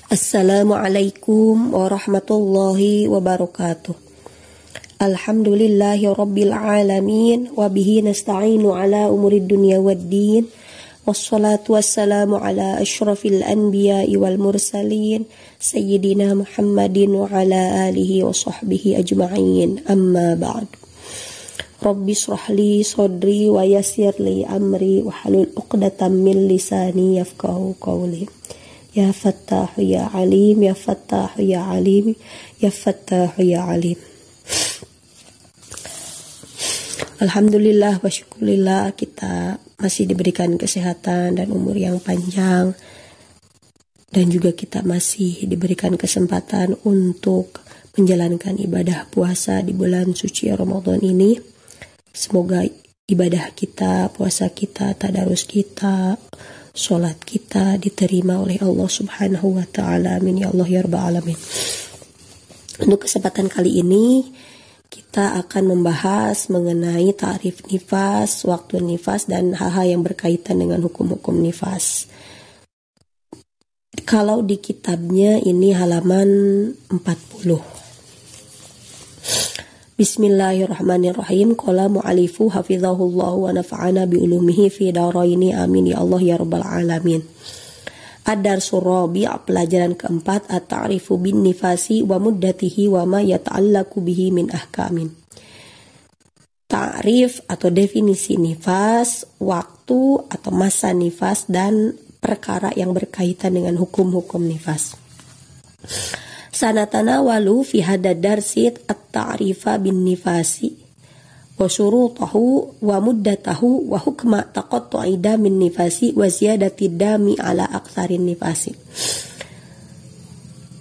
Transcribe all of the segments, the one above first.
Assalamualaikum warahmatullahi wabarakatuh. Alhamdulillahi rabbil alamin wa bihi nasta'inu ala umurid dunya waddin. Wassalatu wassalamu ala asyrafil anbiya'i wal mursalin sayyidina Muhammadin wa ala alihi wa sahbihi ajma'in. Amma ba'd. Rabbi shrah li sadri wa yassir li amri wa halul 'uqdatam min lisani yafqahu qawli. Ya Fattahu ya Alim, ya Fattahu ya Alim, ya Fattahu ya Alim. Alhamdulillah wa syukurillah, kita masih diberikan kesehatan dan umur yang panjang, dan juga kita masih diberikan kesempatan untuk menjalankan ibadah puasa di bulan suci Ramadan ini. Semoga ibadah kita, puasa kita, tadarus kita, sholat kita diterima oleh Allah Subhanahu wa ta'ala. Amin ya Allah ya rabbal alamin. Untuk kesempatan kali ini kita akan membahas mengenai ta'rif nifas, waktu nifas, dan hal-hal yang berkaitan dengan hukum-hukum nifas. Kalau di kitabnya ini halaman 40. Bismillahirrahmanirrahim. Qala mu'alifu hafizahullahu wa nafa'ana bi'ulumihi fi daraini amin ya Allah ya rabbal alamin. Ad-darsul rabi', pelajaran keempat, at-ta'rifu bin nifasi wa muddatihi wa ma yata'allaku bihi min ahkamin. Ta'rif atau definisi nifas, waktu atau masa nifas, dan perkara yang berkaitan dengan hukum-hukum nifas. Sanatanawalu fi hadad darsit at-ta'rifa bin nifasi wa syurutahu wa muddatahu wa hukma taqattu'i damin nifasi wa ziyadati dami ala aktsarin nifasi.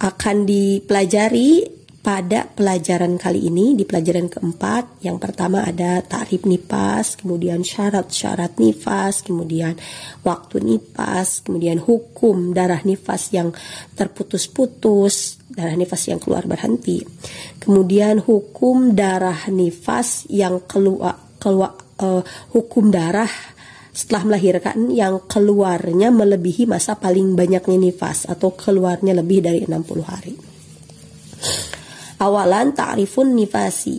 Akan dipelajari pada pelajaran kali ini, di pelajaran keempat. Yang pertama ada ta'rif nifas, kemudian syarat-syarat nifas, kemudian waktu nifas, kemudian hukum darah nifas yang terputus-putus, darah nifas yang keluar berhenti, kemudian hukum darah nifas yang hukum darah setelah melahirkan yang keluarnya melebihi masa paling banyaknya nifas atau keluarnya lebih dari 60 hari. Awalan ta'rifun nifasi.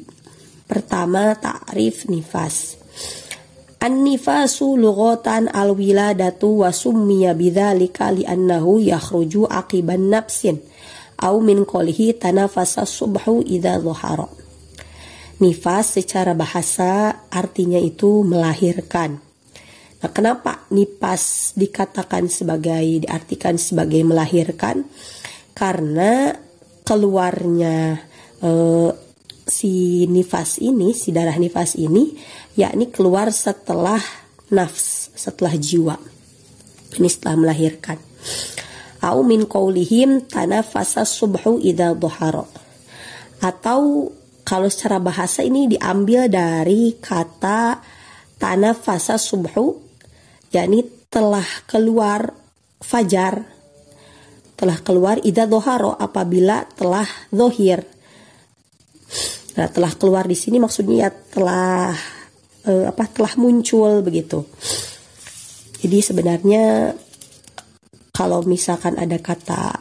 Pertama, ta'rif nifas. An-nifasu lughatan al-wiladatu wa summiya bidzalika li'annahu yakhruju aqiban nafsin au min qolihi tanafasa subhu idza dhahara. Nifas secara bahasa artinya itu melahirkan. Nah, kenapa nifas diartikan sebagai melahirkan? Karena keluarnya si nifas ini, si darah nifas ini, yakni keluar setelah nafs, setelah jiwa. Ini setelah melahirkan. Au min qaulihim tanafasa subhu idza dhahara. Atau kalau secara bahasa ini diambil dari kata tanafasa subhu, yakni telah keluar fajar, telah keluar idza dhahara, apabila telah zahir. Nah, telah keluar di sini maksudnya ya telah muncul begitu. Jadi sebenarnya kalau misalkan ada kata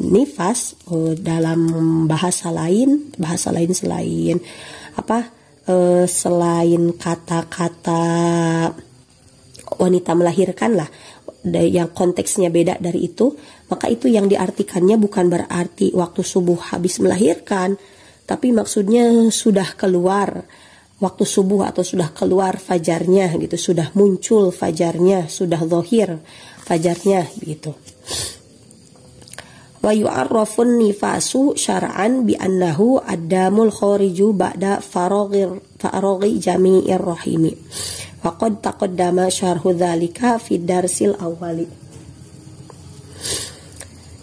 nifas dalam bahasa lain selain selain kata-kata wanita melahirkan lah, yang konteksnya beda dari itu, maka itu yang diartikannya bukan berarti waktu subuh habis melahirkan, tapi maksudnya sudah keluar waktu subuh atau sudah keluar fajarnya gitu, sudah muncul fajarnya, sudah zahir fajarnya begitu. Wa yu'arrafun nifasu syar'an bi annahu ad-damul khariju ba'da faraghi jami'ir rahimi. Wa qad taqaddama syarhu dzalika fi darsil awwali.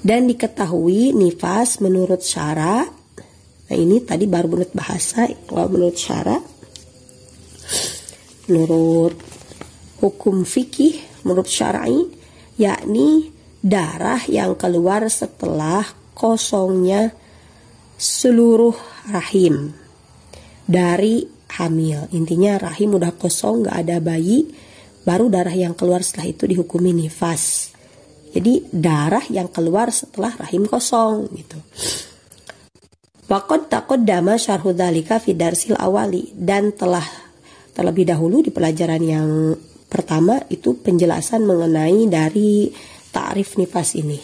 Dan diketahui nifas menurut syara. Nah, ini tadi baru menurut bahasa. Kalau menurut syara, menurut hukum fikih, menurut syar'i, yakni darah yang keluar setelah kosongnya seluruh rahim dari hamil. Intinya rahim udah kosong, gak ada bayi, baru darah yang keluar setelah itu dihukumi nifas. Jadi darah yang keluar setelah rahim kosong gitu. Waqad taqaddama syarhu dzalika fi darsil awali, dan telah terlebih dahulu di pelajaran yang pertama itu penjelasan mengenai dari ta'rif nifas ini.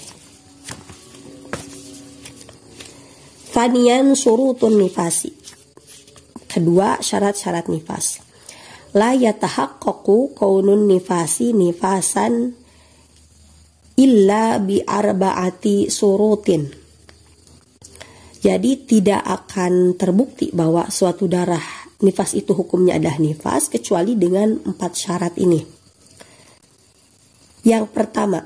Faniyan surutun nifasi. Kedua, syarat-syarat nifas. La yatahaqqaqu kaunun nifasi nifasan illa bi arba'ati surutin. Jadi tidak akan terbukti bahwa suatu darah nifas itu hukumnya adalah nifas kecuali dengan 4 syarat ini. Yang pertama,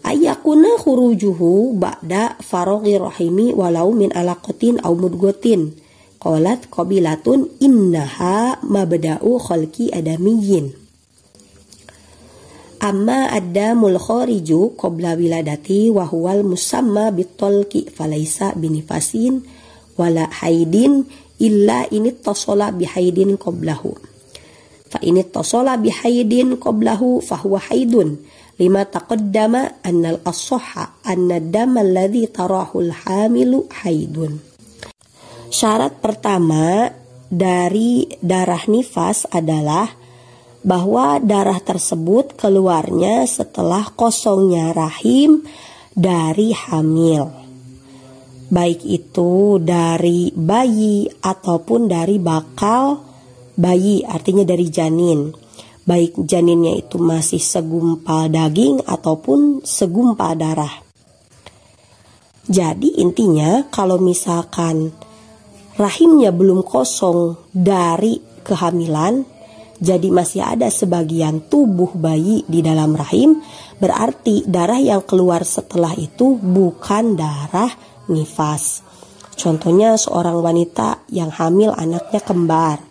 ayakuna khurujuhu ba'da faraghi rahimi walau min alaqatin aw mudghatin. Qalat qabilatun innaha mabda'u khalqi adamiyyin. Amma ad-damul khariju qabla wiladati wa huwal musamma bitalqi falaysa binifasin wala haidin illa inittasala bihaidin qablahu. Fa inittasala bihaidin qablahu fahuwa haidun. Lima taqaddama annal as-sahha anna ad-dam alladhi tarahul hamilu haidun. Syarat pertama dari darah nifas adalah bahwa darah tersebut keluarnya setelah kosongnya rahim dari hamil. Baik itu dari bayi ataupun dari bakal bayi, artinya dari janin. Baik janinnya itu masih segumpal daging ataupun segumpal darah. Jadi intinya kalau misalkan rahimnya belum kosong dari kehamilan, jadi masih ada sebagian tubuh bayi di dalam rahim, berarti darah yang keluar setelah itu bukan darah nifas. Contohnya seorang wanita yang hamil anaknya kembar.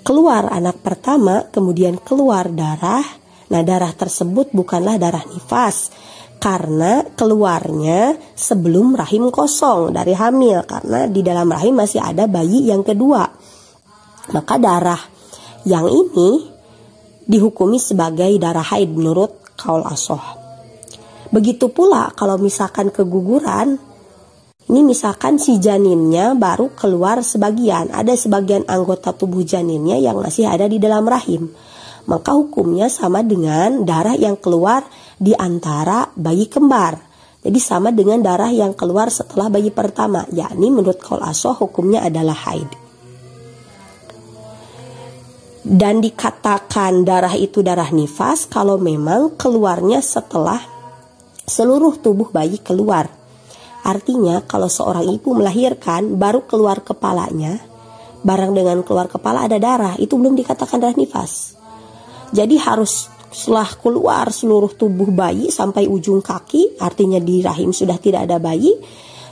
Keluar anak pertama, kemudian keluar darah. Nah, darah tersebut bukanlah darah nifas karena keluarnya sebelum rahim kosong dari hamil, karena di dalam rahim masih ada bayi yang kedua. Maka darah yang ini dihukumi sebagai darah haid menurut qaul as-shah. Begitu pula kalau misalkan keguguran, ini misalkan si janinnya baru keluar sebagian, ada sebagian anggota tubuh janinnya yang masih ada di dalam rahim, maka hukumnya sama dengan darah yang keluar di antara bayi kembar. Jadi sama dengan darah yang keluar setelah bayi pertama, yakni menurut qaul as-shah hukumnya adalah haid. Dan dikatakan darah itu darah nifas kalau memang keluarnya setelah seluruh tubuh bayi keluar. Artinya kalau seorang ibu melahirkan baru keluar kepalanya, bareng dengan keluar kepala ada darah, itu belum dikatakan darah nifas. Jadi harus setelah keluar seluruh tubuh bayi sampai ujung kaki, artinya di rahim sudah tidak ada bayi,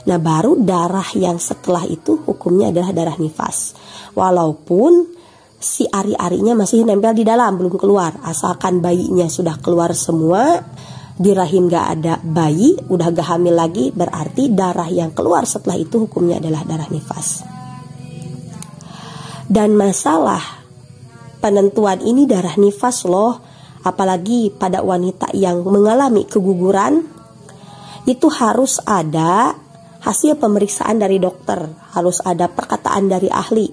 nah baru darah yang setelah itu hukumnya adalah darah nifas. Walaupun si ari-arinya masih nempel di dalam, belum keluar, asalkan bayinya sudah keluar semua, di rahim gak ada bayi, udah gak hamil lagi, berarti darah yang keluar setelah itu hukumnya adalah darah nifas. Dan masalah penentuan ini darah nifas loh, apalagi pada wanita yang mengalami keguguran, itu harus ada hasil pemeriksaan dari dokter, harus ada perkataan dari ahli,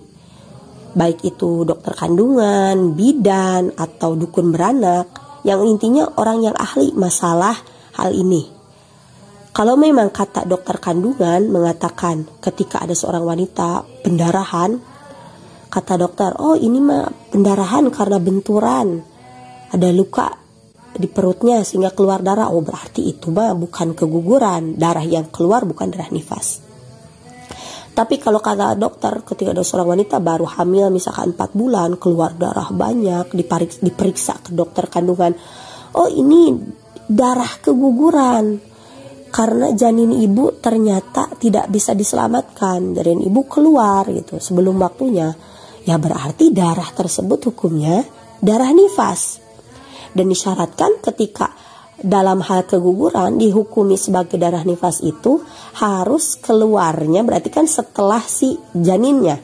baik itu dokter kandungan, bidan, atau dukun beranak, yang intinya orang yang ahli masalah hal ini. Kalau memang kata dokter kandungan mengatakan ketika ada seorang wanita pendarahan, kata dokter, oh ini mah pendarahan karena benturan, ada luka di perutnya sehingga keluar darah, oh berarti itu mah bukan keguguran, darah yang keluar bukan darah nifas. Tapi kalau kata dokter ketika ada seorang wanita baru hamil misalkan 4 bulan, keluar darah banyak, diperiksa ke dokter kandungan, oh ini darah keguguran karena janin ibu ternyata tidak bisa diselamatkan, janin ibu keluar gitu sebelum waktunya, ya berarti darah tersebut hukumnya darah nifas. Dan disyaratkan ketika dalam hal keguguran dihukumi sebagai darah nifas itu harus keluarnya, berarti kan setelah si janinnya,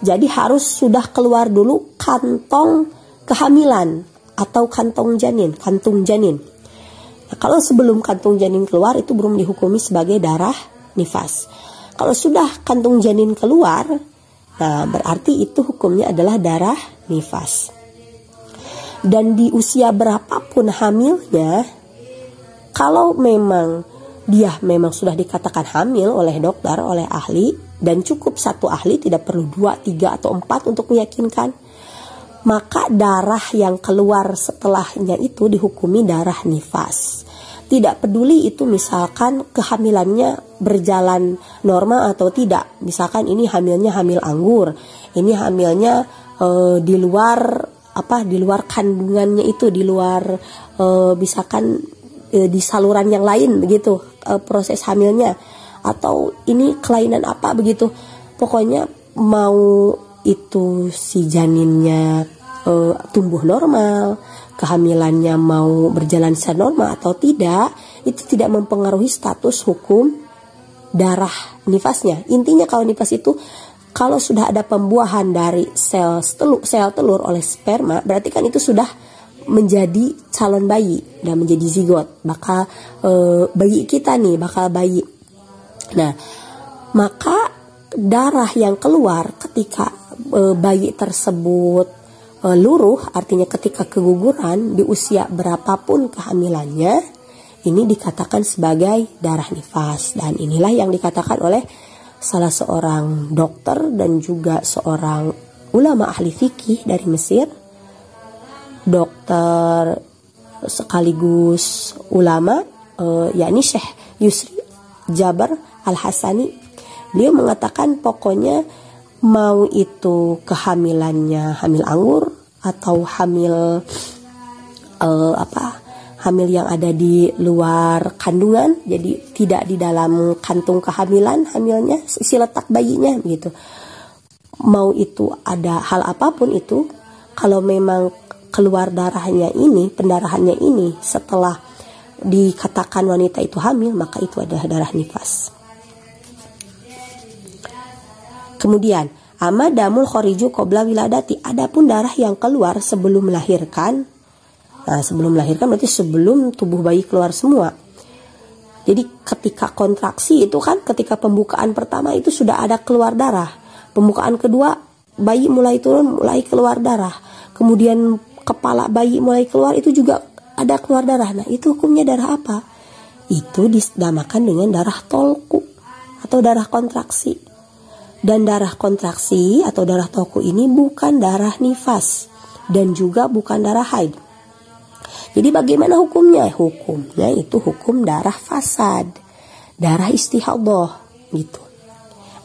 jadi harus sudah keluar dulu kantong kehamilan atau kantong janin, kantung janin. Nah, kalau sebelum kantung janin keluar itu belum dihukumi sebagai darah nifas. Kalau sudah kantung janin keluar, nah berarti itu hukumnya adalah darah nifas. Dan di usia berapapun hamilnya, kalau memang dia memang sudah dikatakan hamil oleh dokter, oleh ahli, dan cukup satu ahli, tidak perlu 2, 3, atau 4 untuk meyakinkan, maka darah yang keluar setelahnya itu dihukumi darah nifas. Tidak peduli itu misalkan kehamilannya berjalan normal atau tidak. Misalkan ini hamilnya hamil anggur, ini hamilnya di luar kandungannya itu, di luar misalkan di saluran yang lain begitu proses hamilnya, atau ini kelainan apa begitu. Pokoknya mau itu si janinnya tumbuh normal, kehamilannya mau berjalan secara normal atau tidak, itu tidak mempengaruhi status hukum darah nifasnya. Intinya kalau nifas itu kalau sudah ada pembuahan dari sel telur oleh sperma, berarti kan itu sudah menjadi calon bayi dan menjadi zigot, bakal bayi kita nih, bakal bayi. Nah, maka darah yang keluar ketika bayi tersebut luruh, artinya ketika keguguran di usia berapapun kehamilannya, ini dikatakan sebagai darah nifas. Dan inilah yang dikatakan oleh salah seorang dokter dan juga seorang ulama ahli fikih dari Mesir, dokter sekaligus ulama, yakni Syekh Yusri Jaber Al-Hasani. Beliau mengatakan pokoknya mau itu kehamilannya hamil anggur atau hamil hamil yang ada di luar kandungan, jadi tidak di dalam kantung kehamilan hamilnya, si letak bayinya gitu. Mau itu ada hal apapun itu, kalau memang keluar darahnya ini, pendarahannya ini setelah dikatakan wanita itu hamil, maka itu adalah darah nifas. Kemudian, amma damul khoriju qabla wiladati, adapun darah yang keluar sebelum melahirkan. Nah, sebelum melahirkan berarti sebelum tubuh bayi keluar semua. Jadi ketika kontraksi itu kan, ketika pembukaan pertama itu sudah ada keluar darah. Pembukaan kedua bayi mulai turun, mulai keluar darah. Kemudian kepala bayi mulai keluar, itu juga ada keluar darah. Nah, itu hukumnya darah apa? Itu dinamakan dengan darah tolku atau darah kontraksi. Dan darah kontraksi atau darah tolku ini bukan darah nifas dan juga bukan darah haid. Jadi bagaimana hukumnya? Hukumnya itu hukum darah fasad, darah istihadah gitu.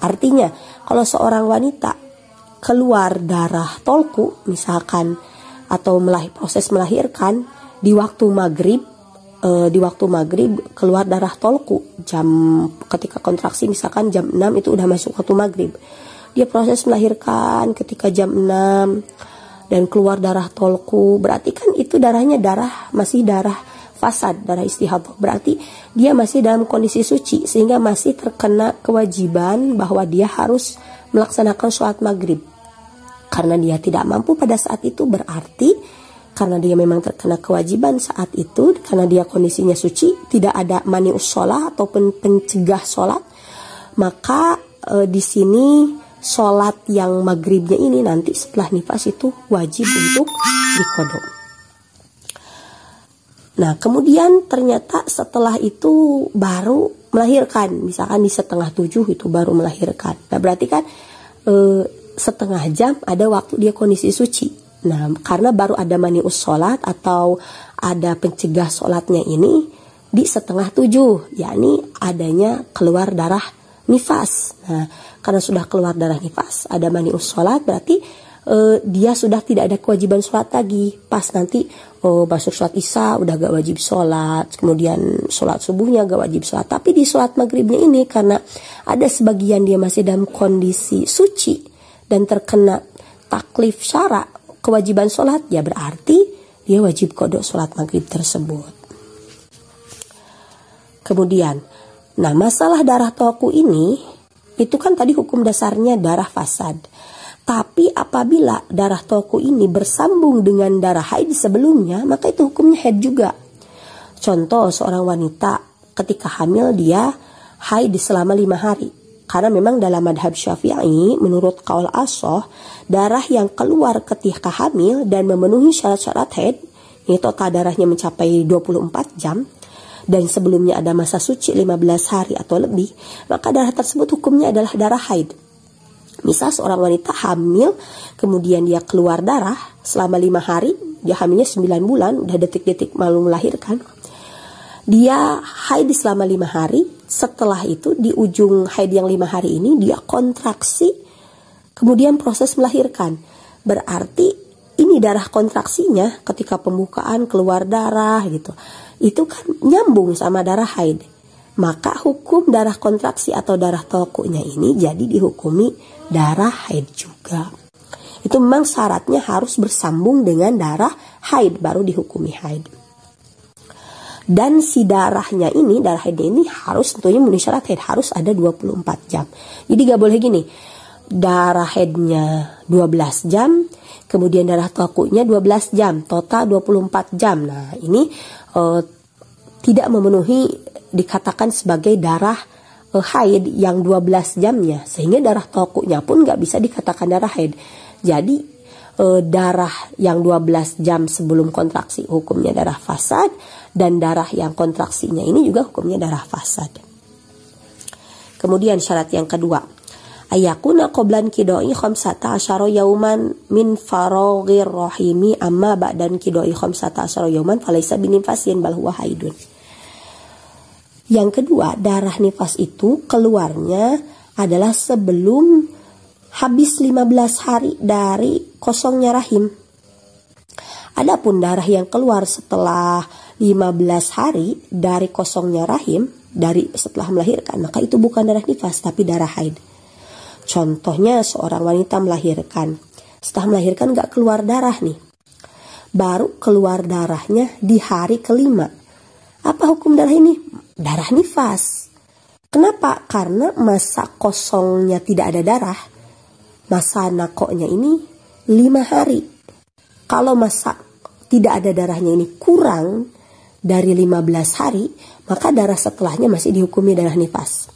Artinya kalau seorang wanita keluar darah tolku misalkan, atau proses melahirkan di waktu maghrib, keluar darah tolku ketika kontraksi misalkan jam 6 itu udah masuk waktu maghrib. Dia proses melahirkan ketika jam 6 dan keluar darah tolku, berarti kan itu darahnya masih darah fasad, darah istihadah. Berarti dia masih dalam kondisi suci, sehingga masih terkena kewajiban bahwa dia harus melaksanakan sholat maghrib. Karena dia tidak mampu pada saat itu, berarti karena dia memang terkena kewajiban saat itu, karena dia kondisinya suci, tidak ada manius sholat ataupun pencegah sholat, maka di sini sholat yang maghribnya ini nanti setelah nifas itu wajib untuk diqodho. Nah, kemudian ternyata setelah itu baru melahirkan, misalkan di 6:30 itu baru melahirkan. Nah, berarti kan setengah jam ada waktu dia kondisi suci. Nah, karena baru ada manius sholat atau ada pencegah sholatnya ini di 6:30, yakni adanya keluar darah nifas. Nah, karena sudah keluar darah nifas, ada manius sholat, berarti dia sudah tidak ada kewajiban sholat lagi. Pas nanti masuk sholat isya udah gak wajib sholat, kemudian sholat subuhnya gak wajib sholat. Tapi di sholat maghribnya ini karena ada sebagian dia masih dalam kondisi suci dan terkena taklif syara, kewajiban sholat, ya berarti dia wajib qodho sholat maghrib tersebut. Kemudian, nah masalah darah tolku ini, itu kan tadi hukum dasarnya darah fasad. Tapi apabila darah tolku ini bersambung dengan darah haid sebelumnya, maka itu hukumnya haid juga. Contoh, seorang wanita ketika hamil dia haid selama 5 hari. Karena memang dalam madhab Syafi'i, menurut qaul ashah, darah yang keluar ketika hamil dan memenuhi syarat-syarat haid, ini total darahnya mencapai 24 jam, dan sebelumnya ada masa suci 15 hari atau lebih, maka darah tersebut hukumnya adalah darah haid. Misal seorang wanita hamil, kemudian dia keluar darah selama 5 hari, dia hamilnya 9 bulan, udah detik-detik malu melahirkan. Dia haid selama 5 hari, setelah itu di ujung haid yang 5 hari ini dia kontraksi, kemudian proses melahirkan. Berarti ini darah kontraksinya ketika pembukaan keluar darah gitu, itu kan nyambung sama darah haid. Maka hukum darah kontraksi atau darah tokunya ini jadi dihukumi darah haid juga. Itu memang syaratnya harus bersambung dengan darah haid baru dihukumi haid. Dan si darahnya ini, darah haidnya ini harus tentunya memenuhi syarat haid, harus ada 24 jam. Jadi gak boleh gini, darah haidnya 12 jam, kemudian darah tokunya 12 jam, total 24 jam. Nah ini tidak memenuhi, dikatakan sebagai darah haid yang 12 jamnya, sehingga darah tokunya pun gak bisa dikatakan darah haid. Jadi darah yang 12 jam sebelum kontraksi hukumnya darah fasad, dan darah yang kontraksinya ini juga hukumnya darah fasad. Kemudian syarat yang kedua, ayakuna qoblan kidoi khamsata asyara yauman min faroghir rahimi amma ba'dan kidoi khamsata asyara yauman falaysa binifasin bal huwa haidun. Yang kedua, darah nifas itu keluarnya adalah sebelum habis 15 hari dari kosongnya rahim. Adapun darah yang keluar setelah 15 hari dari kosongnya rahim, dari setelah melahirkan, maka itu bukan darah nifas tapi darah haid. Contohnya seorang wanita melahirkan, setelah melahirkan gak keluar darah nih, baru keluar darahnya di hari kelima. Apa hukum darah ini? Darah nifas. Kenapa? Karena masa kosongnya tidak ada darah, masa nakoknya ini 5 hari. Kalau masa tidak ada darahnya ini kurang dari 15 hari, maka darah setelahnya masih dihukumi darah nifas.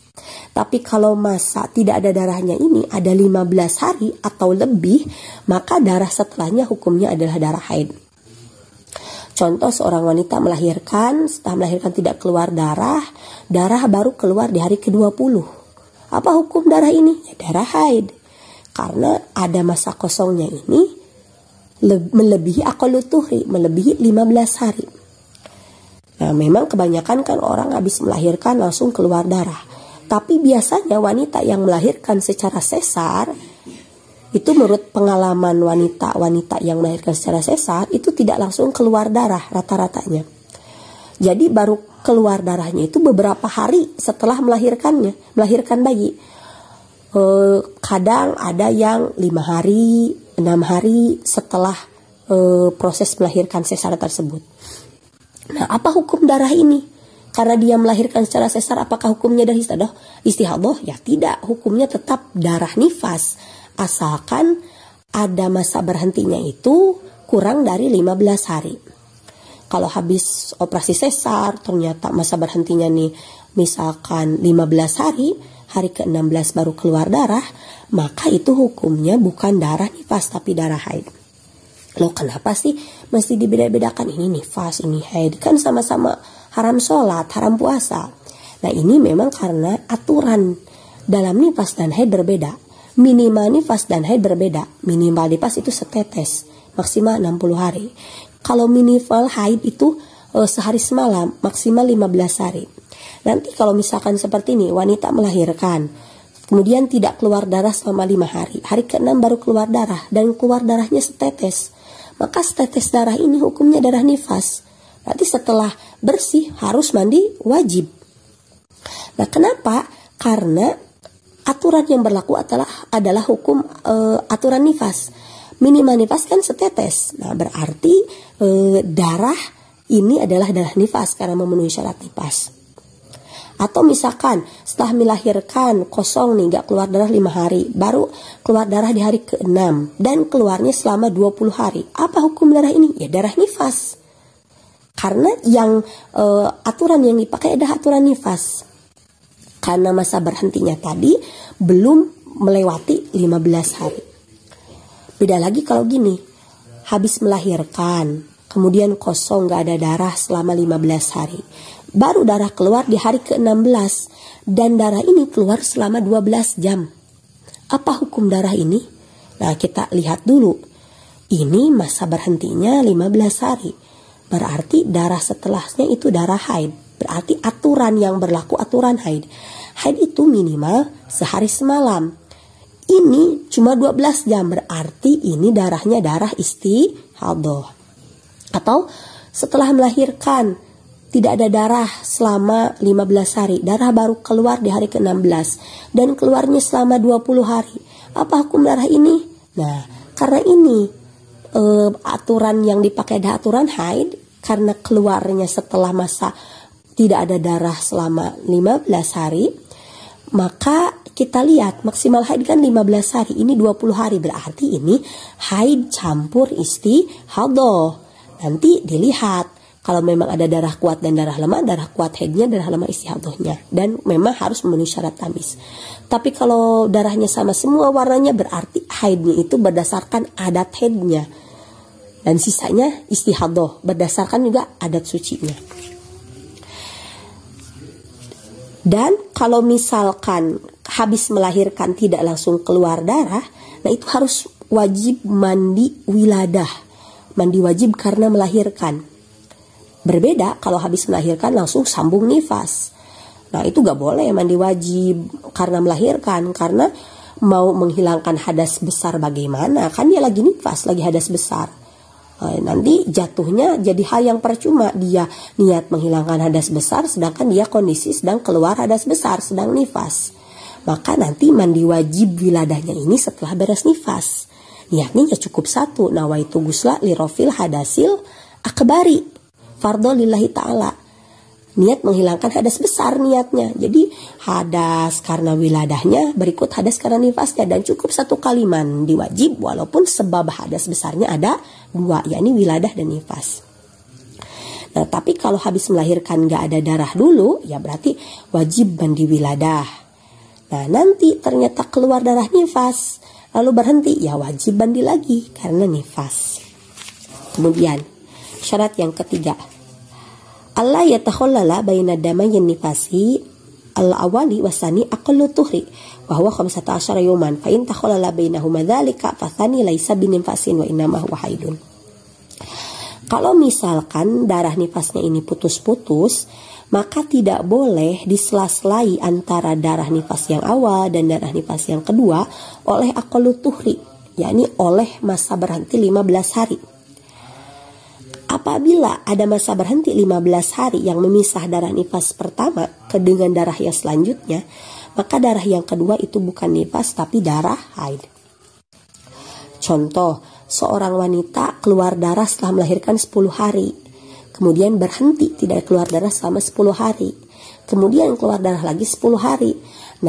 Tapi kalau masa tidak ada darahnya ini ada 15 hari atau lebih, maka darah setelahnya hukumnya adalah darah haid. Contoh, seorang wanita melahirkan, setelah melahirkan tidak keluar darah, darah baru keluar di hari ke-20. Apa hukum darah ini? Ya, darah haid. Karena ada masa kosongnya ini melebihi aqallu tuhri, melebihi 15 hari. Nah, memang kebanyakan kan orang habis melahirkan langsung keluar darah. Tapi biasanya wanita yang melahirkan secara sesar, itu menurut pengalaman wanita yang melahirkan secara sesar, itu tidak langsung keluar darah rata-ratanya. Jadi baru keluar darahnya itu beberapa hari setelah melahirkan bayi. Kadang ada yang 5 hari, 6 hari setelah proses melahirkan sesar tersebut. Nah, apa hukum darah ini? Karena dia melahirkan secara sesar, apakah hukumnya darah istihadah? Ya tidak, hukumnya tetap darah nifas. Asalkan ada masa berhentinya itu kurang dari 15 hari. Kalau habis operasi sesar, ternyata masa berhentinya nih misalkan 15 hari, hari ke-16 baru keluar darah, maka itu hukumnya bukan darah nifas tapi darah haid. Loh, kenapa sih mesti dibeda-bedakan? Ini nifas, ini haid, kan sama-sama haram sholat, haram puasa. Nah, ini memang karena aturan dalam nifas dan haid berbeda. Minimal nifas dan haid berbeda. Minimal nifas itu setetes, maksimal 60 hari. Kalau minimal haid itu sehari semalam, maksimal 15 hari. Nanti kalau misalkan seperti ini, wanita melahirkan, kemudian tidak keluar darah selama 5 hari. Hari ke-6 baru keluar darah, dan keluar darahnya setetes. Maka setetes darah ini hukumnya darah nifas. Berarti setelah bersih harus mandi wajib. Nah, kenapa? Karena aturan yang berlaku adalah hukum aturan nifas. Minimal nifas kan setetes. Nah, berarti darah ini adalah darah nifas karena memenuhi syarat nifas. Atau misalkan setelah melahirkan kosong nih, gak keluar darah 5 hari, baru keluar darah di hari ke-6 dan keluarnya selama 20 hari. Apa hukum darah ini? Ya darah nifas. Karena yang aturan yang dipakai adalah aturan nifas. Karena masa berhentinya tadi belum melewati 15 hari. Beda lagi kalau gini, habis melahirkan, kemudian kosong gak ada darah selama 15 hari. Baru darah keluar di hari ke-16 dan darah ini keluar selama 12 jam. Apa hukum darah ini? Nah, kita lihat dulu. Ini masa berhentinya 15 hari. Berarti darah setelahnya itu darah haid. Berarti aturan yang berlaku aturan haid. Haid itu minimal sehari semalam. Ini cuma 12 jam. Berarti ini darahnya darah istihadah. Atau setelah melahirkan tidak ada darah selama 15 hari. Darah baru keluar di hari ke-16. Dan keluarnya selama 20 hari. Apa hukum darah ini? Nah, karena ini aturan yang dipakai adalah aturan haid. Karena keluarnya setelah masa tidak ada darah selama 15 hari. Maka kita lihat maksimal haid kan 15 hari. Ini 20 hari. Berarti ini haid campur istihadah. Nanti dilihat. Kalau memang ada darah kuat dan darah lemah, darah kuat haidnya, darah lemah istihadahnya. Dan memang harus memenuhi syarat tamis. Tapi kalau darahnya sama semua warnanya, berarti haidnya itu berdasarkan adat haidnya. Dan sisanya istihadah, berdasarkan juga adat sucinya. Dan kalau misalkan habis melahirkan tidak langsung keluar darah, nah itu harus wajib mandi wiladah. Mandi wajib karena melahirkan. Berbeda kalau habis melahirkan langsung sambung nifas. Nah itu gak boleh mandi wajib karena melahirkan. Karena mau menghilangkan hadas besar bagaimana? Kan dia lagi nifas, lagi hadas besar. Nanti jatuhnya jadi hal yang percuma. Dia niat menghilangkan hadas besar sedangkan dia kondisi sedang keluar hadas besar, sedang nifas. Maka nanti mandi wajib wiladahnya ini setelah beres nifas. Niatnya ya cukup satu. Nawaitu gusla lirofil hadasil akbari. Fardhu lillahi ta'ala. Niat menghilangkan hadas besar niatnya. Jadi hadas karena wiladahnya, berikut hadas karena nifasnya. Dan cukup satu kali mandi wajib walaupun sebab hadas besarnya ada dua, yakni wiladah dan nifas. Nah tapi kalau habis melahirkan gak ada darah dulu, ya berarti wajib mandi wiladah. Nah nanti ternyata keluar darah nifas, lalu berhenti, ya wajib mandi lagi karena nifas. Kemudian syarat yang ketiga, Allah yatakhallala baina damayin nifasi al-awali wasani aqallu tuhri wa huwa 15 yawman fa in takhallala bainahuma dzalika fa tsani laisa binifasin wa innama huwa haidun. Kalau misalkan darah nifasnya ini putus-putus, maka tidak boleh disela-selai antara darah nifas yang awal dan darah nifas yang kedua oleh aqallu tuhri, yakni oleh masa berhenti 15 hari. Apabila ada masa berhenti 15 hari yang memisah darah nifas pertama dengan darah yang selanjutnya, maka darah yang kedua itu bukan nifas tapi darah haid. Contoh, seorang wanita keluar darah setelah melahirkan 10 hari. Kemudian berhenti, tidak keluar darah selama 10 hari. Kemudian keluar darah lagi 10 hari.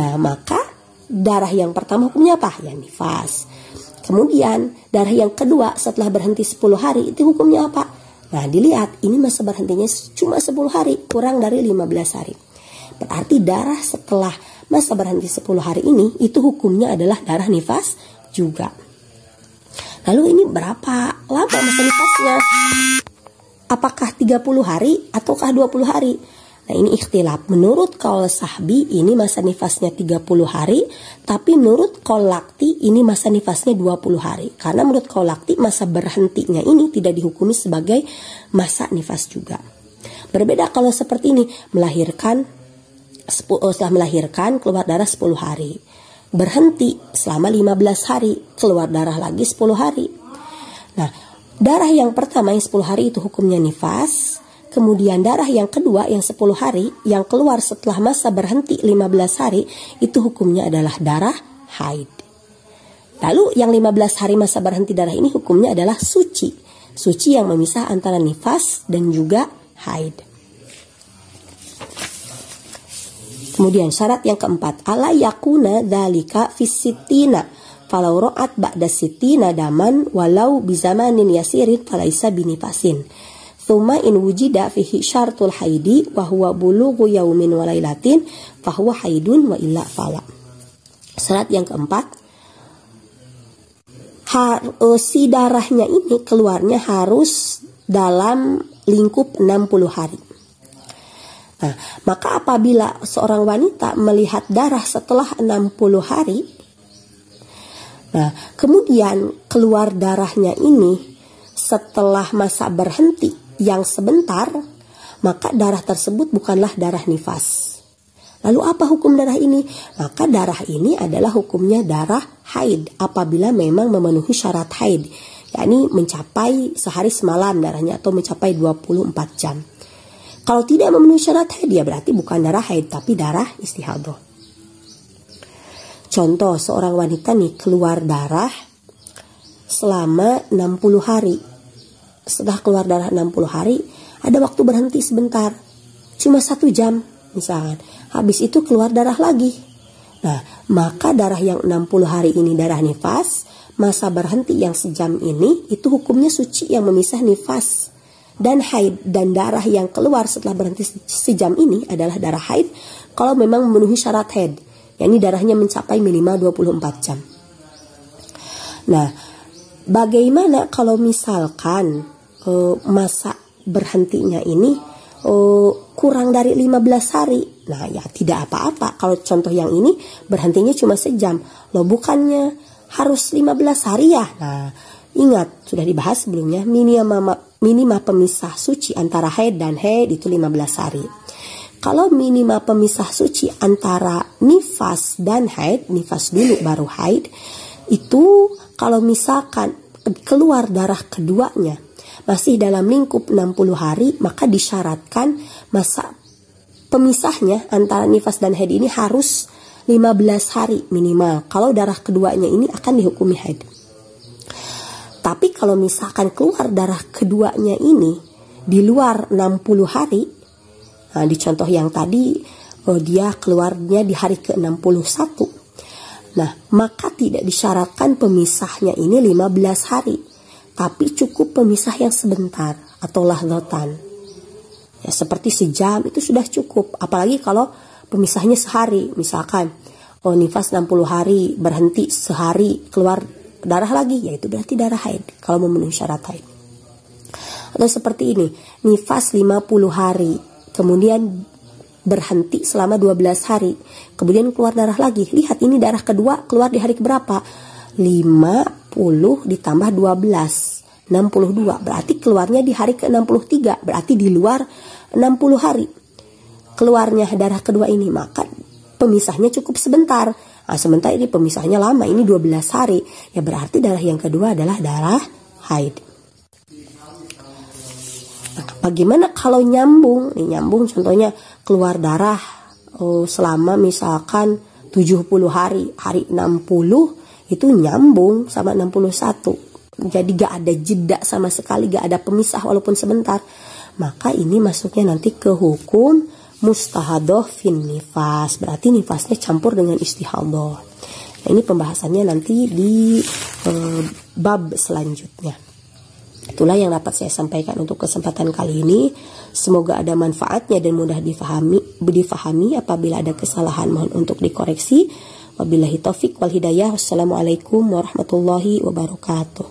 Nah, maka darah yang pertama hukumnya apa? Ya nifas. Kemudian darah yang kedua setelah berhenti 10 hari itu hukumnya apa? Nah dilihat, ini masa berhentinya cuma 10 hari, kurang dari 15 hari. Berarti darah setelah masa berhenti 10 hari ini, itu hukumnya adalah darah nifas juga. Lalu ini berapa lama masa nifasnya? Apakah 30 hari ataukah 20 hari? Nah ini ikhtilaf. Menurut qaul sahbi ini masa nifasnya 30 hari. Tapi menurut qaul lakti ini masa nifasnya 20 hari. Karena menurut qaul lakti masa berhentinya ini tidak dihukumi sebagai masa nifas juga. Berbeda kalau seperti ini. Setelah melahirkan keluar darah 10 hari. Berhenti selama 15 hari. Keluar darah lagi 10 hari. Nah darah yang pertama yang 10 hari itu hukumnya nifas. Kemudian darah yang kedua yang 10 hari yang keluar setelah masa berhenti 15 hari itu hukumnya adalah darah haid. Lalu yang 15 hari masa berhenti darah ini hukumnya adalah suci. Suci yang memisah antara nifas dan juga haid. Kemudian syarat yang keempat, ala yakuna dzalika fisitina falau ra'at ba'da sitina daman walau bizamanin yasirin falaisa binifasin. Tsumma in wujida fihi syartul haidi wa huwa bulughu yaumin wa lailatin fa huwa haidun wa illa fala. Syarat yang keempat, si darahnya ini keluarnya harus dalam lingkup 60 hari. Nah, maka apabila seorang wanita melihat darah setelah 60 hari, nah, kemudian keluar darahnya ini setelah masa berhenti yang sebentar, maka darah tersebut bukanlah darah nifas. Lalu apa hukum darah ini? Maka darah ini adalah hukumnya darah haid apabila memang memenuhi syarat haid, yakni mencapai sehari semalam darahnya atau mencapai 24 jam. Kalau tidak memenuhi syarat haid, ya berarti bukan darah haid tapi darah istihadah. Contoh, seorang wanita nih keluar darah selama 60 hari. Setelah keluar darah 60 hari, ada waktu berhenti sebentar, cuma 1 jam misalkan. Habis itu keluar darah lagi. Nah, maka darah yang 60 hari ini darah nifas, masa berhenti yang sejam ini itu hukumnya suci yang memisah nifas dan haid, dan darah yang keluar setelah berhenti sejam ini adalah darah haid kalau memang memenuhi syarat haid, yakni darahnya mencapai minimal 24 jam. Nah, bagaimana kalau misalkan masa berhentinya ini kurang dari 15 hari? Nah, ya tidak apa-apa. Kalau contoh yang ini berhentinya cuma sejam. Loh, bukannya harus 15 hari ya? Nah, ingat, sudah dibahas sebelumnya, minima pemisah suci antara haid dan haid itu 15 hari. Kalau minima pemisah suci antara nifas dan haid, nifas dulu baru haid, itu kalau misalkan keluar darah keduanya masih dalam lingkup 60 hari, maka disyaratkan masa pemisahnya antara nifas dan haid ini harus 15 hari minimal. Kalau darah keduanya ini akan dihukumi haid. Tapi kalau misalkan keluar darah keduanya ini di luar 60 hari, nah di contoh yang tadi dia keluarnya di hari ke-61. Nah, maka tidak disyaratkan pemisahnya ini 15 hari. Tapi cukup pemisah yang sebentar atau lahdotan. Ya, seperti sejam itu sudah cukup. Apalagi kalau pemisahnya sehari. Misalkan, nifas 60 hari, berhenti sehari, keluar darah lagi. Ya itu berarti darah haid. Kalau memenuhi syarat haid. Atau seperti ini. Nifas 50 hari. Kemudian berhenti selama 12 hari. Kemudian keluar darah lagi. Lihat, ini darah kedua keluar di hari keberapa? 50 ditambah 12, 62. Berarti keluarnya di hari ke-63. Berarti di luar 60 hari keluarnya darah kedua ini. Maka pemisahnya cukup sebentar. Nah, sementara ini pemisahnya lama, ini 12 hari. Ya berarti darah yang kedua adalah darah haid. Nah, bagaimana kalau nyambung? Nih, nyambung contohnya keluar darah selama misalkan 70 hari. Hari 60 itu nyambung sama 61. Jadi gak ada jeda sama sekali, gak ada pemisah walaupun sebentar. Maka ini masuknya nanti ke hukum mustahadoh fin nifas. Berarti nifasnya campur dengan istihadoh. Nah, ini pembahasannya nanti di bab selanjutnya. Itulah yang dapat saya sampaikan untuk kesempatan kali ini. Semoga ada manfaatnya dan mudah difahami. Apabila ada kesalahan mohon untuk dikoreksi. Wabillahi taufik wal hidayah. Wassalamualaikum warahmatullahi wabarakatuh.